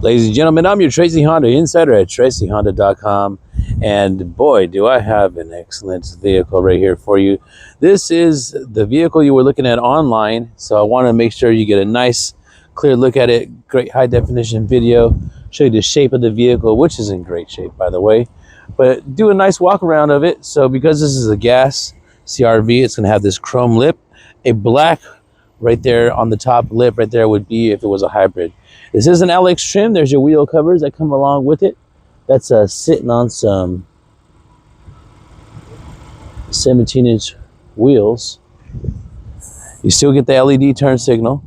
Ladies and gentlemen, I'm your Tracy Honda Insider at TracyHonda.com, and boy, do I have an excellent vehicle right here for you. This is the vehicle you were looking at online, so I want to make sure you get a nice, clear look at it. Great high-definition video, show you the shape of the vehicle, which is in great shape, by the way, but do a nice walk around of it. So because this is a gas CR-V, it's going to have this chrome lip, a black right there on the top lip right there would be if it was a hybrid. This is an LX trim. There's your wheel covers that come along with it. That's sitting on some 17-inch wheels. You still get the LED turn signal.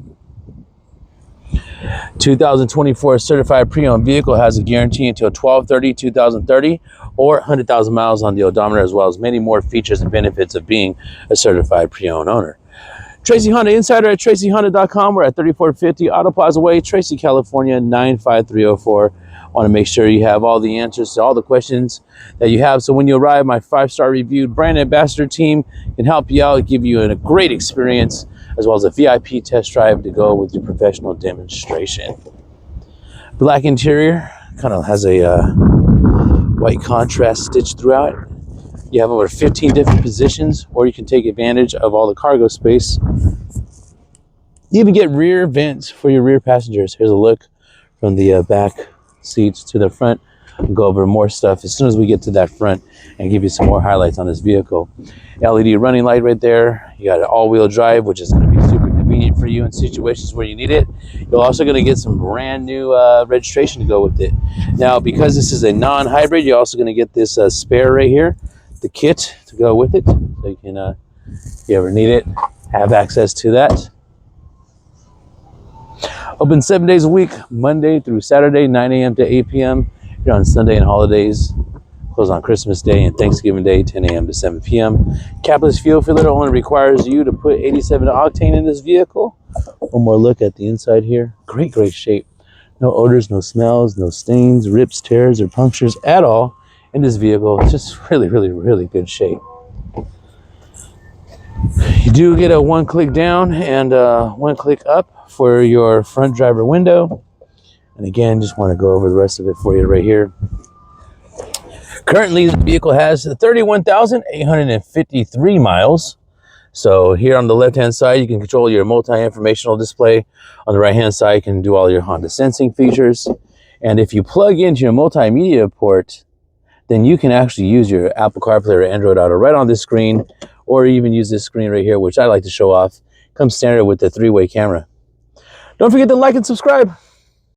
2024 certified pre-owned vehicle has a guarantee until 2030 or 100,000 miles on the odometer, as well as many more features and benefits of being a certified pre-owned owner. Tracy Honda Insider at TracyHonda.com. We're at 3450 Auto Plaza Way, Tracy, California, 95304. I want to make sure you have all the answers to all the questions that you have. So when you arrive, my 5-star reviewed brand ambassador team can help you out, give you a great experience, as well as a VIP test drive to go with your professional demonstration. Black interior, kind of has a white contrast stitch throughout. You have over 15 different positions, or you can take advantage of all the cargo space. You even get rear vents for your rear passengers. Here's a look from the back seats to the front. We'll go over more stuff as soon as we get to that front and give you some more highlights on this vehicle. LED running light right there. You got an all-wheel drive, which is going to be super convenient for you in situations where you need it. You're also going to get some brand new registration to go with it. Now, because this is a non-hybrid, you're also going to get this spare right here, the kit to go with it, so you can, if you ever need it, have access to that. Open 7 days a week, Monday through Saturday, 9 a.m. to 8 p.m. Here on Sunday and holidays. Close on Christmas Day and Thanksgiving Day, 10 a.m. to 7 p.m. Capless fuel filler only requires you to put 87 octane in this vehicle. One more look at the inside here. Great shape. No odors, no smells, no stains, rips, tears, or punctures at all in this vehicle. It's just really good shape. You do get a one-click down and one-click up for your front driver window. And again, just want to go over the rest of it for you right here. Currently, the vehicle has 31,853 miles. So here on the left-hand side, you can control your multi-informational display. On the right-hand side, you can do all your Honda sensing features. And if you plug into your multimedia port, then you can actually use your Apple CarPlay or Android Auto right on this screen, or even use this screen right here, which I like to show off. Comes standard with the 3-way camera. Don't forget to like and subscribe.